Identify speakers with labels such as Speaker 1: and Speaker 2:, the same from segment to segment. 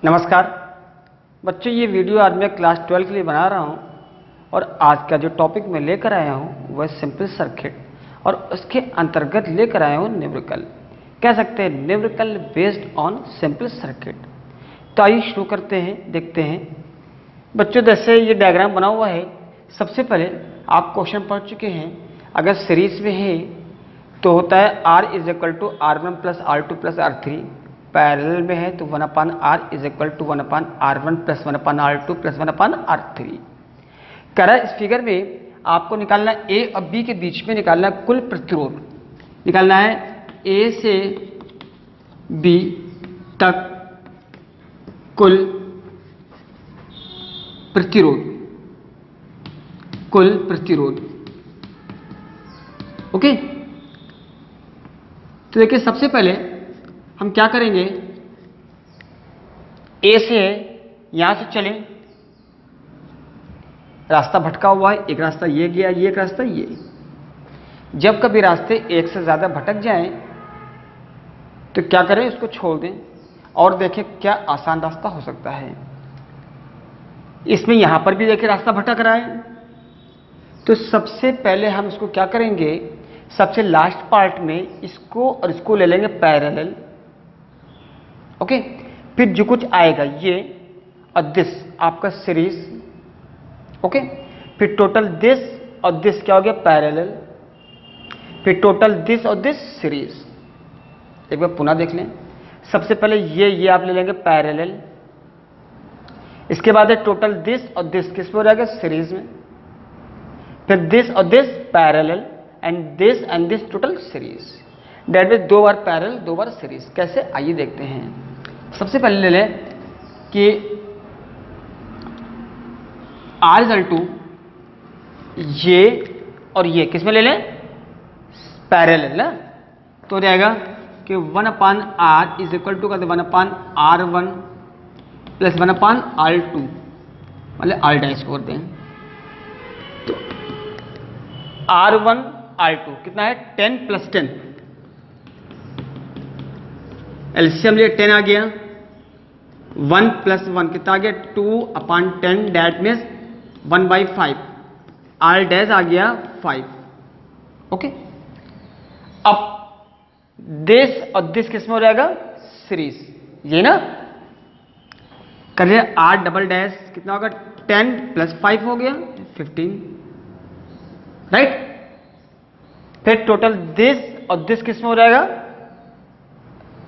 Speaker 1: नमस्कार बच्चों, ये वीडियो आज मैं क्लास 12 के लिए बना रहा हूँ और आज का जो टॉपिक मैं लेकर आया हूँ वह सिंपल सर्किट और उसके अंतर्गत लेकर आया हूँ न्यूमेरिकल, कह सकते हैं numerical based on simple circuit. तो आइए शुरू करते हैं, देखते हैं बच्चों। जैसे ये डायग्राम बना हुआ है, सबसे पहले आप क्वेश्चन पढ़ चुके हैं। अगर सीरीज में है तो होता है R is equal to R1 plus R2 plus R3। Parallel में है तो 1/R is equal to 1/R1 plus 1/R2 plus 1/R3। कह रहा है इस फिगर में आपको निकालना A और B के बीच में निकालना कुल प्रतिरोध, निकालना है A से B तक कुल प्रतिरोध, कुल प्रतिरोध। ओके, तो देखिए सबसे पहले हम क्या करेंगे, ए से है, यहां से चलें, रास्ता भटका हुआ है, एक रास्ता ये गया, ये एक रास्ता ये। जब कभी रास्ते एक से ज्यादा भटक जाएं तो क्या करें, उसको छोड़ दें और देखें क्या आसान रास्ता हो सकता है। इसमें यहां पर भी देखिए रास्ता भटक रहा है, तो सबसे पहले हम इसको क्या करेंगे, सबसे लास्ट पार्ट में इसको और इसको ले लेंगे पैरेलल। ओके, फिर जो कुछ आएगा ये और दिस आपका सीरीज। ओके, फिर टोटल दिस और दिस क्या हो गया, पैरेलल। फिर टोटल दिस और दिस सीरीज। एक बार पुनः देख लें, सबसे पहले ये आप ले लेंगे पैरेलल, इसके बाद है टोटल दिस और दिस किस में हो जाएगा, सीरीज में। फिर दिस और this parallel and this total series. That mean दो बार पैरेलल दो बार सीरीज। कैसे, आइए देखते हैं। सबसे पहले ले लें कि R इक्वल टू ये और ये किस में ले लें, पैरेलल ना, तो हो जाएगा कि 1/R इज इक्वल टू कर दे 1/R1 प्लस 1/R2, मतलब R डैश छोड़ दें। तो R1 R2 कितना है, 10 प्लस 10, एलसीएम लिए 10 आ गया। 1 प्लस 1 कितना आ गया, 2/10, डैट मीन्स 1/5। R डैश आ गया 5। ओके, अब दिस और दिस किस में हो जाएगा, सीरीज, ये ना कर लिया। R डबल डैश कितना होगा, 10 प्लस 5 हो गया 15, राइट। फिर टोटल दिस और दिस किस में हो जाएगा,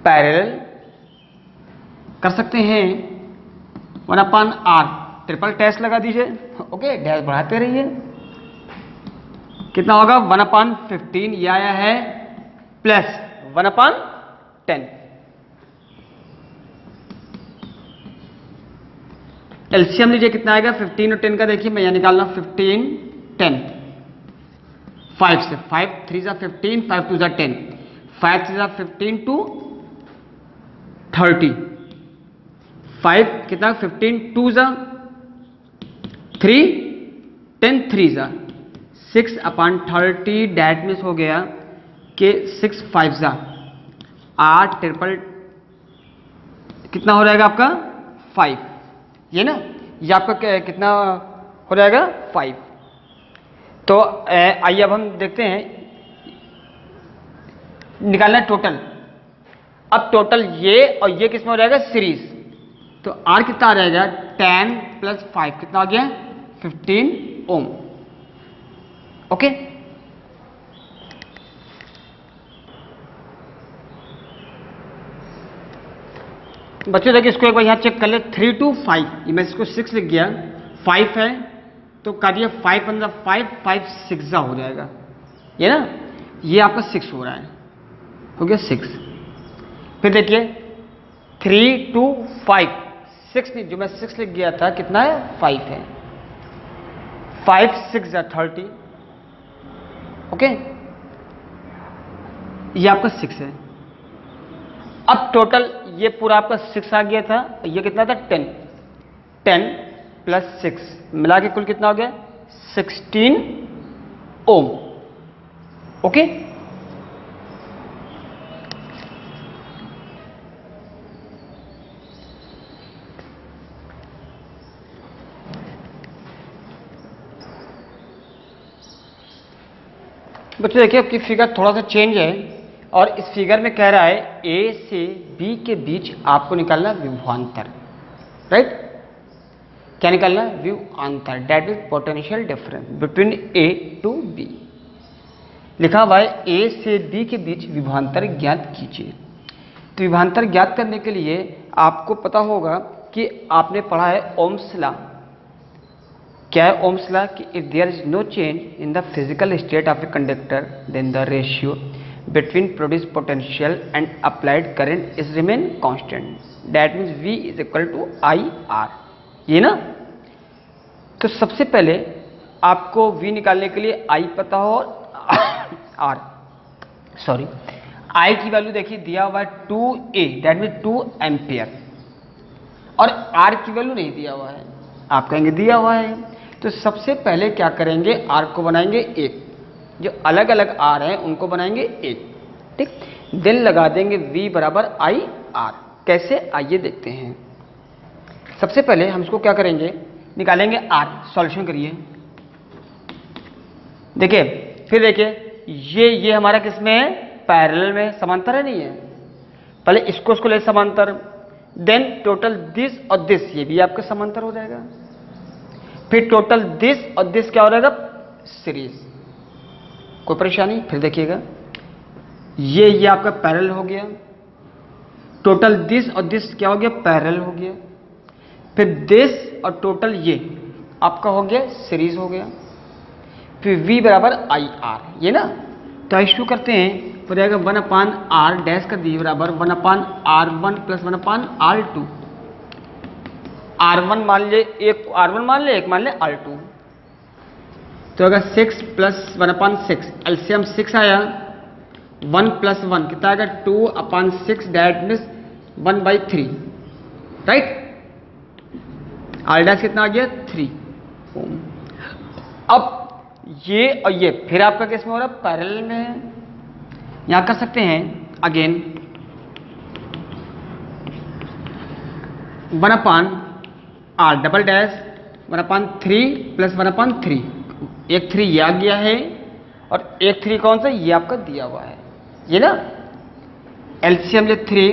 Speaker 1: पैरेलल। कर सकते हैं 1/R, ट्रिपल डैश लगा दीजिए। ओके, डैश बढ़ाते रहिए, कितना होगा 1/15, ये आया है, प्लस 1/10। एलसीएम लीजिए, कितना आएगा 15 और 10 का, देखिए मैं यहां निकाल रहा हूं 15 10, 5 से 5 3 जा 15, 5 2 जा 10, 5 3 जा 15 टू 30, 5 कितना 15 2 जा 3, 10 3 जा 6/30, डैट मीन्स हो गया कि 6 5 जा 8, ट्रिपल कितना हो जाएगा आपका 5, ये ना, ये आपका कितना हो जाएगा 5। तो आइए अब हम देखते हैं, निकालना है टोटल। अब टोटल ये और ये किस में हो जाएगा, सीरीज। तो R कितना आ जाएगा, 10 प्लस 5 कितना आ गया, 15 ओम। ओके, बच्चों देखिए इसको एक बार यहां चेक कर ले, 3 to 5, ये मैं इसको 6 लिख गया, 5 है तो काटिए 5 15 5 5 6 हो जाएगा, ये ना, ये आपका 6 हो रहा है, हो गया 6। फिर देखिए 3 to 5, 6 नहीं, जो मैं 6 लिख गया था कितना है, 5 है, 5 6 जा 30। ओके, ये आपका 6 है। अब टोटल ये पूरा आपका 6 आ गया था, ये कितना था 10, 10 प्लस 6 मिला के कुल कितना हो गया 16 ओम। ओके, बच्चों देखिए आपकी फिगर थोड़ा सा चेंज है और इस फिगर में कह रहा है ए से बी के बीच आपको निकालना विभवांतर, राइट। क्या निकालना? विभवांतर, that is potential difference between A to B. लिखा हुआ है ए से बी के बीच विभवांतर ज्ञात कीजिए। तो विभवांतर ज्ञात करने के लिए आपको पता होगा कि आपने पढ़ा है ओम्स लॉ। क्या है ओम्स लॉ? कि if there is no change in the physical state of a conductor then the ratio between produce potential and applied current is remain constant, that means V is equal to I R. ये ना, तो सबसे पहले आपको V निकालने के लिए I पता हो और I की वैल्यू देखिए दिया हुआ है 2A, दैट मीन 2 एम्पियर, और R की वैल्यू नहीं दिया हुआ है, आप कहेंगे दिया हुआ है। तो सबसे पहले क्या करेंगे, R को बनाएंगे 1, जो अलग अलग R हैं उनको बनाएंगे 1, ठीक। देन लगा देंगे V बराबर आई आर। कैसे, आइए देखते हैं। सबसे पहले हम इसको क्या करेंगे, निकालेंगे R, सॉल्यूशन करिए। देखिए फिर देखिए ये हमारा किसमें है, पैरेलल में, समांतर है नहीं है। पहले इसको ले समांतर, देन टोटल दिस और दिस, ये भी आपका समांतर हो जाएगा। फिर टोटल दिस और दिस क्या हो जाएगा, सीरीज। कोई परेशानी? फिर देखिएगा ये आपका पैरेलल हो गया, टोटल दिस और दिस क्या हो गया, पैरेलल हो गया। फिर दिस और टोटल ये आपका हो गया सीरीज हो गया। फिर V बराबर आई आर, ये ना। तो शुरू करते हैं, हो जाएगा 1/r डैश कर दिए बराबर 1/r1 प्लस 1/r2। R1 मान ले, एक R1 मान ले, एक मान ले R2। तो अगर 6 प्लस 1/6, एलसीएम 6 आया, 1 प्लस 1 कितना आएगा 2/6, that means 1/3, right. R dash कितना आ गया 3 ओम। अब ये और ये फिर आपका किस में हो रहा है, पैरेलल में है। यहां कर सकते हैं again 1/r double dash 1/3 plus 1/3, एक 3 ये आ गया है और एक 3 कौन सा, ये आपका दिया हुआ है, ये ना। एलसीएम ले 3,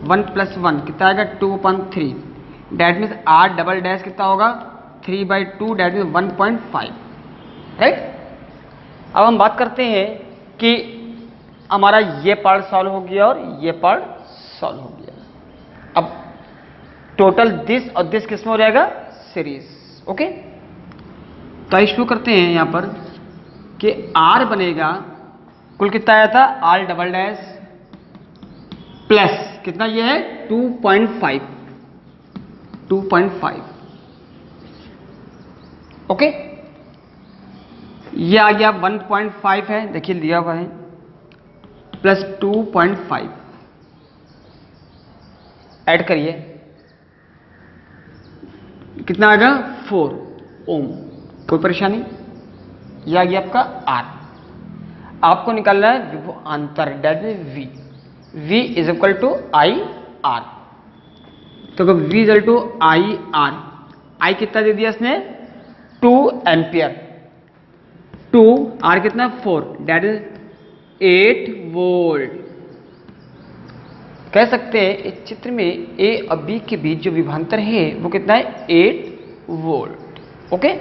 Speaker 1: 1 प्लस 1 कितना आएगा 2/3, that means r double dash कितना होगा 3/2, डैट मीन्स 1.5, राइट। अब हम बात करते हैं कि हमारा ये पार्ट सॉल्व हो गया और ये पार्ट सॉल्व हो गया। अब टोटल दिस और दिस किसमें हो जाएगा, सीरीज, ओके। तो शुरू करते हैं यहां पर कि R बनेगा, कुल कितना आया था, R डबल डैश प्लस कितना ये है 2.5, ओके। ये आ गया 1.5 है, देखिए दिया हुआ है, प्लस 2.5 ऐड करिए, कितना आएगा 4 ओम। कोई परेशानी? ये आ गया आपका R। आपको निकालना है विभवांतर, that is V is equal to I R. तो V is equal to I R, I कितना दे दिया इसने 2 एम्पियर, 2 R कितना 4, दैट इज 8 वोल्ट। कह सकते हैं इस चित्र में A और B के बीच जो विभवांतर है वो कितना है 8 वोल्ट, ओके।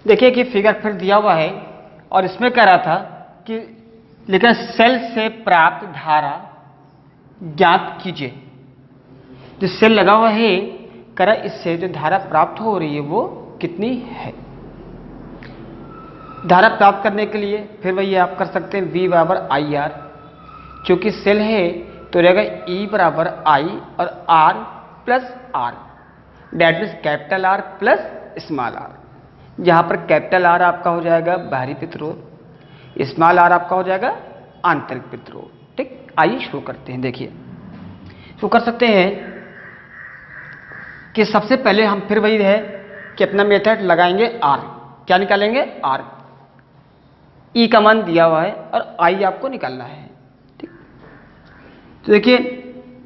Speaker 1: देखिए कि फिगर फिर दिया हुआ है और इसमें कह रहा था कि लेकिन सेल से प्राप्त धारा ज्ञात कीजिए। जो सेल लगा हुआ है, कह रहा इससे जो धारा प्राप्त हो रही है वो कितनी है। धारा प्राप्त करने के लिए फिर वही आप कर सकते हैं V बराबर आई आर, क्योंकि सेल है तो रहेगा E बराबर आई और R plus R, that means capital R plus small r। जहां पर कैपिटल R आपका हो जाएगा बाहरी प्रतिरोध, स्मॉल r आपका हो जाएगा आंतरिक प्रतिरोध, ठीक। आइए शुरू करते हैं। देखिए शुरू कर सकते हैं कि सबसे पहले हम फिर वही है कि अपना मेथड लगाएंगे R। क्या निकालेंगे R, E का मान दिया हुआ है और I आपको निकालना है, ठीक। तो देखिए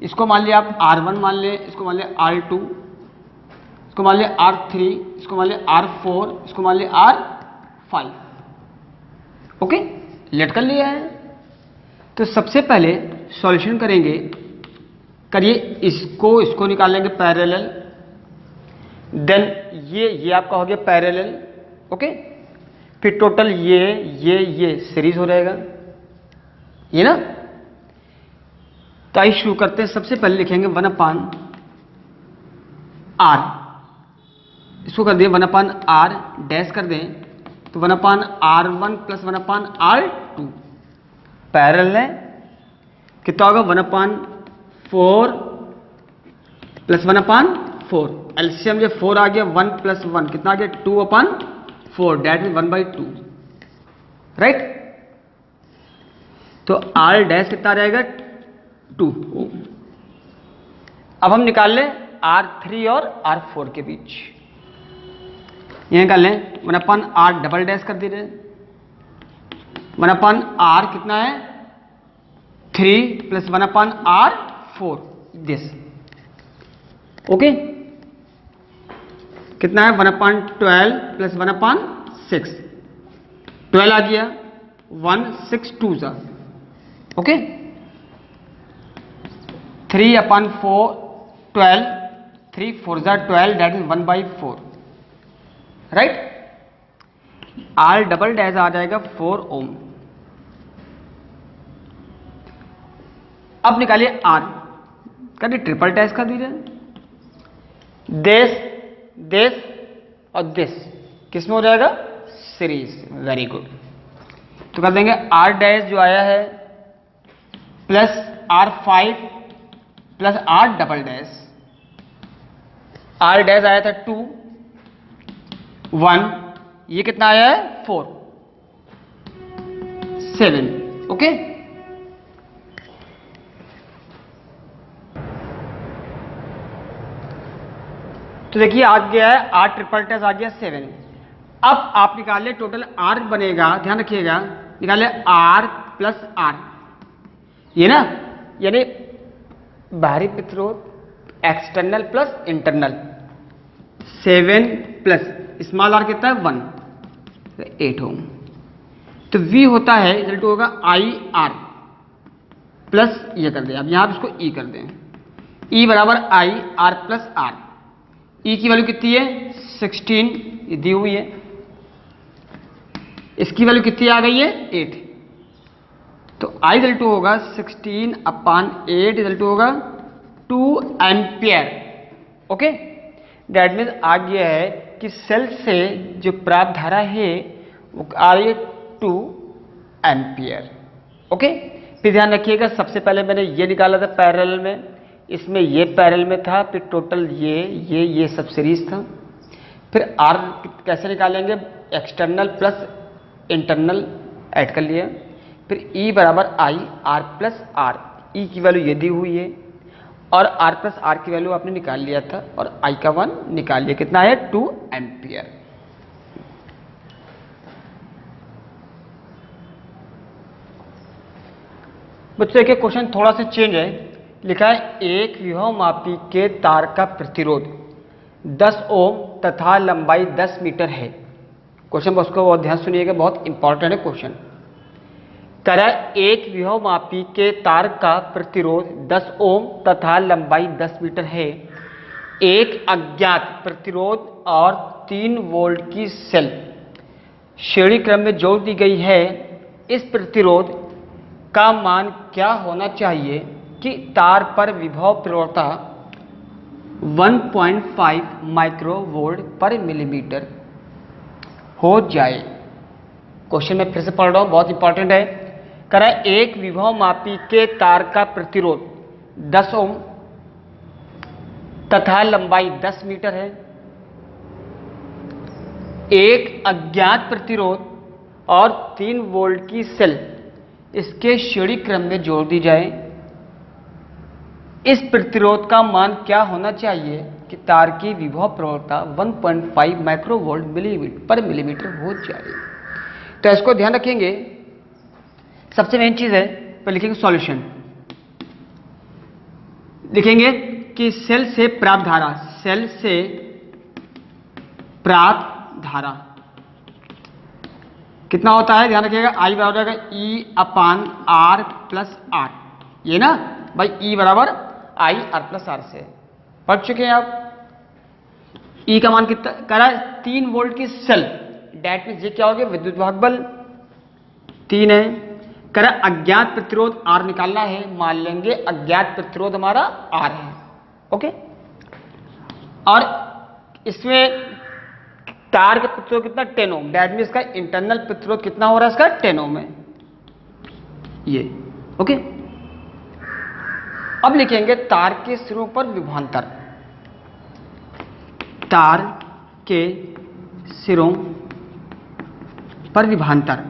Speaker 1: इसको मान लिया आप R1 मान ले, इसको मान लिया R2, इसको मान लिया R3, इसको मान लिया R4, इसको मान लिया R5। ओके, लेट कर लिया है। तो सबसे पहले सॉल्यूशन करेंगे, करिए इसको निकाल लेंगे पैरेलल, देन ये आपका हो गया पैरेलल। ओके, फिर टोटल ये सीरीज हो जाएगा, ये ना। तो आइए शुरू करते हैं। सबसे पहले लिखेंगे 1/r, इसको कर दिए 1/r डैश कर दें, तो 1/r1 प्लस 1/r2 पैरेलल है, कितना होगा 1/4 प्लस 1/4, एलसीएम जो 4 आ गया, 1 प्लस 1 कितना आ गया 2/4, डेट मीन 1/2, राइट। तो r डैश कितना रहेगा 2 ओम। अब हम निकाल लें R3 और R4 के बीच, ये निकाल लें 1/r डबल डैश कर दीजिए, 1/r कितना है 3 प्लस 1/r4 दिस। ओके, कितना है 1/12 प्लस 1/6, 12 आ गया, 1 6 2 सा। Okay, 3/4 12, 3 4 12, that is 1/4, right. R double dash आ जाएगा 4 ओम। अब निकालिए R, करिए ट्रिपल डैश कर दीजिए, दिस और दिस किस में हो जाएगा सीरीज, वेरी गुड। तो कर देंगे R डैश जो आया है plus R5 plus R double dash, R dash आया था 2 1, ये कितना आया है 4 7। ओके, तो देखिए आ गया है R ट्रिपल डैश आ गया 7। अब आप निकाल ले टोटल R बनेगा, ध्यान रखिएगा, निकाल ले R प्लस R, ये ना, यानी बाहरी प्रतिरोध external plus internal, 7 plus small r कितना है 1, 8 ओम। तो V होता है इक्वल टू होगा IR प्लस ये कर दें, अब यहां पर इसको E कर दें, E बराबर IR प्लस R। E की वैल्यू कितनी है 16, ये दी हुई है, इसकी वैल्यू कितनी आ गई है 8। तो I इक्वल टू होगा 16/8 इक्वल टू होगा 2 एम्पियर। ओके, डेट मीन्स आ गया है कि सेल से जो प्राप्त धारा है वो आ रही है 2 एम्पियर। ओके, फिर ध्यान रखिएगा, सबसे पहले मैंने ये निकाला था पैरेलल में, इसमें ये पैरेलल में था, फिर टोटल ये सब सीरीज था। फिर R कैसे निकालेंगे, एक्सटर्नल प्लस इंटरनल ऐड कर लिया, फिर E बराबर IR प्लस R, E की वैल्यू ये दी हुई है और R प्लस R की वैल्यू आपने निकाल लिया था और I का 1 निकाल लिया, कितना है 2 एम्पियर। बच्चों देखिए क्वेश्चन थोड़ा सा चेंज है, लिखा है एक विभवमापी के तार का प्रतिरोध 10 ओम तथा लंबाई 10 मीटर है। क्वेश्चन बॉक्स को बहुत ध्यान सुनिएगा, बहुत इंपॉर्टेंट है क्वेश्चन। कह रहा है एक विभवमापी के तार का प्रतिरोध 10 ओम तथा लंबाई 10 मीटर है, एक अज्ञात प्रतिरोध और 3 वोल्ट की सेल श्रेणी क्रम में जोड़ दी गई है। इस प्रतिरोध का मान क्या होना चाहिए कि तार पर विभव प्रवणता 1.5 माइक्रोवोल्ट पर मिलीमीटर हो जाए। क्वेश्चन में फिर से पढ़ रहा हूं, बहुत इंपॉर्टेंट है। कह रहा है एक विभवमापी के तार का प्रतिरोध 10 ओम तथा लंबाई 10 मीटर है, एक अज्ञात प्रतिरोध और 3 वोल्ट की सेल इसके श्रेणी क्रम में जोड़ दी जाए। इस प्रतिरोध का मान क्या होना चाहिए कि तार की विभव प्रवणता 1.5 माइक्रोवोल्ट पर मिलीमीटर हो जाए। तो इसको ध्यान रखेंगे, सबसे मेन चीज है, पर लिखेंगे सॉल्यूशन, लिखेंगे कि सेल से प्राप्त धारा, सेल से प्राप्त धारा कितना होता है, ध्यान रखिएगा, I बराबर हो जाएगा E/R प्लस R, ये ना भाई, E बराबर IR प्लस R से पढ़ चुके हैं आप। E का मान कितना करा, 3 वोल्ट की सेल, डेट मीन ये क्या हो गया, विद्युत वाहक बल 3 है। करा अज्ञात प्रतिरोध R निकालना है, मान लेंगे अज्ञात प्रतिरोध हमारा R है, ओके। और इसमें तार का प्रतिरोध कितना, 10 ओम, डेट मीन इसका इंटरनल प्रतिरोध कितना हो रहा है, इसका 10 ओम है ये, ओके। अब लिखेंगे तार के सिरों पर विभवांतर, तार के सिरों पर विभवांतर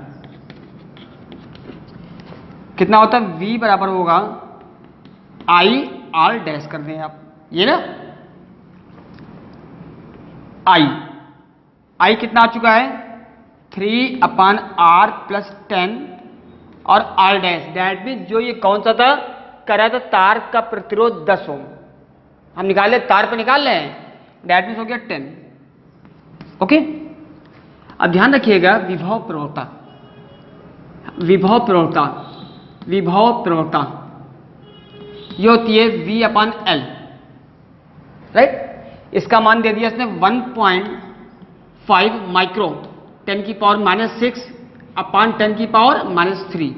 Speaker 1: कितना होता है, V बराबर होगा IR डैश कर दें आप, ये ना I कितना आ चुका है, 3/R प्लस 10 और R डैश, डेट मीन जो ये कौन सा था, करा था तार का प्रतिरोध 10 ओम, हम निकाले तार पे निकाल रहे हैं, डेट मीन हो गया 10, ओके। अब ध्यान रखिएगा विभव प्रवणता, विभव प्रवणता, विभव प्रवणता ये होती है V/L, राइट। इसका मान दे दिया इसने 1.5 माइक्रो 10⁻⁶/10⁻3,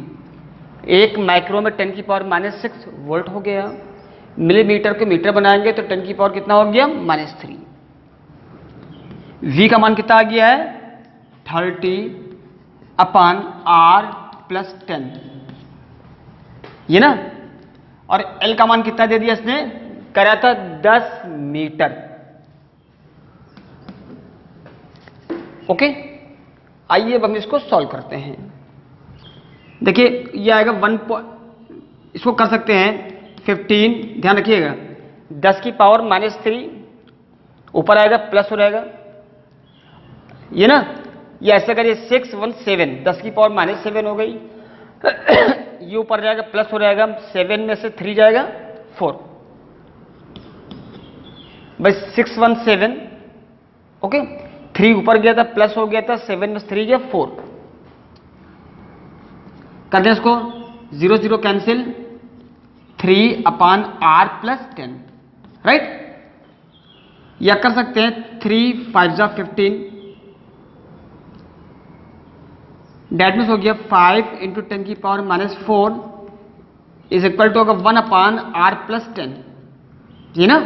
Speaker 1: 1 माइक्रो में 10⁻⁶ वोल्ट हो गया। मिलीमीटर को मीटर बनाएंगे तो 10 कितना हो गया, -3। V का मान कितना आ गया है, 30/R प्लस 10, ये ना। और L का मान कितना दे दिया इसने, करा था 10 मीटर, ओके। आइए अब हम इसको सॉल्व करते हैं। देखिए ये आएगा 1, इसको कर सकते हैं 15, ध्यान रखिएगा 10⁻³ ऊपर आएगा प्लस हो जाएगा, ये ना। ये ऐसा करिए 617, 10⁻⁷ हो गई, ये ऊपर जाएगा प्लस हो जाएगा, 7 में से 3 जाएगा 4, भाई 617, ओके। 3 ऊपर गया था प्लस हो गया था, 7 में से 3 गया 4, कर दें इसको, 0 0 कैंसिल, 3/R प्लस 10, राइट। या कर सकते हैं 3 5 15, डेट मीन्स हो गया 5 × 10⁻⁴ इज इक्वल टू होगा 1/R प्लस 10, ये ना।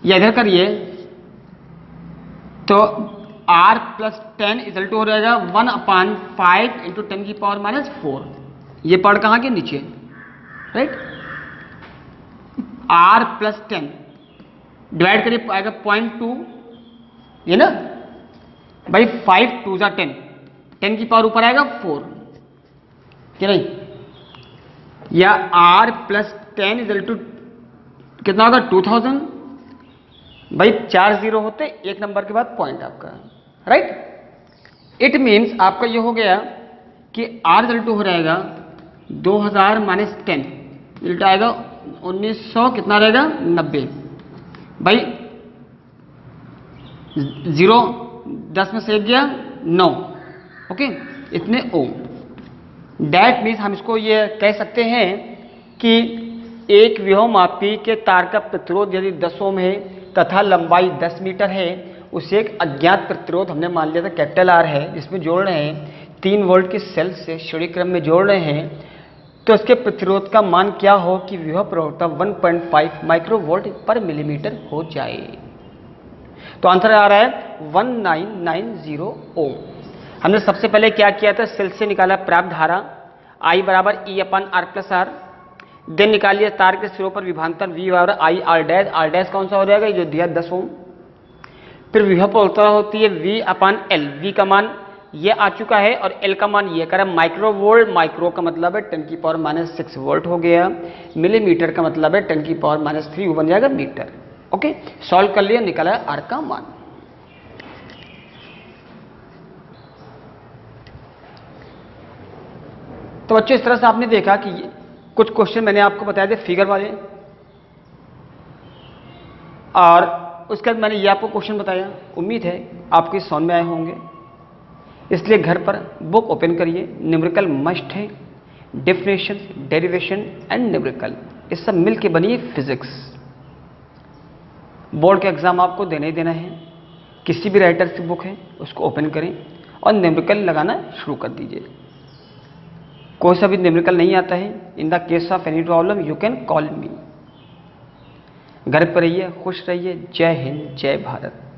Speaker 1: या इधर करिए तो R प्लस 10 इजल टू हो जाएगा 1/5 × 10⁻⁴, ये पढ़ कहाँ के नीचे, राइट। R प्लस 10 डिवाइड करिए आएगा 0.2, ये ना भाई, 5 2 जा 10, 10 की पावर ऊपर आएगा 4, कि नहीं। या R प्लस 10 इजल टू कितना होगा, 2000, भाई 4 0 होते, एक नंबर के बाद पॉइंट आपका, राइट। इट मीन्स आपका ये हो गया कि R इजल टू हो जाएगा 2000 - 10 इजल आएगा 1900, कितना रहेगा 90, भाई 0 10 में से 1 गया 9, ओके, इतने ओम। डेट मीन्स हम इसको ये कह सकते हैं कि एक विभवमापी के तार का प्रतिरोध यदि 10 ओम है तथा लंबाई 10 मीटर है, उसे एक अज्ञात प्रतिरोध हमने मान लिया था कैपिटल R है, जिसमें जोड़ रहे हैं 3 वोल्ट की सेल से श्रेणी क्रम में जोड़ रहे हैं, तो इसके प्रतिरोध का मान क्या हो कि विभव प्रवणता 1.5 माइक्रोवोल्ट पर मिलीमीटर हो जाए। तो आंसर आ रहा है 1990 ओम। हमने सबसे पहले क्या किया था, सेल से निकाला प्राप्त धारा I बराबर E/R प्लस R, देन निकालिए तार के सिरों पर विभवांतर V बराबर IR डैश, R डैश कौन सा हो जाएगा, जो दिया 10 ओम। फिर विभव प्रवणता होती है V/L, V का मान ये आ चुका है और L का मान ये करा माइक्रोवोल्ट, माइक्रो का मतलब है 10⁻⁶ वोल्ट हो गया, मिलीमीटर का मतलब है 10⁻⁻3 वो बन जाएगा मीटर, ओके। सॉल्व कर लिया, निकाला R का मान। तो बच्चों इस तरह से आपने देखा कि कुछ क्वेश्चन मैंने आपको बताया थे फिगर वाले, और उसके बाद मैंने ये आपको क्वेश्चन बताया, उम्मीद है आपके समझ में आए होंगे। इसलिए घर पर बुक ओपन करिए, न्यूमेरिकल मस्ट है, डेफिनेशन, डेरिवेशन एंड न्यूमेरिकल, ये सब मिल के बनी फिजिक्स। बोर्ड का एग्जाम आपको देना ही देना है। किसी भी राइटर की बुक है उसको ओपन करें और न्यूमेरिकल लगाना शुरू कर दीजिए। कोई सा भी न्यूमेरिकल नहीं आता है, in the case of any problem you can call मी। घर पर रहिए, खुश रहिए। जय हिंद, जय भारत।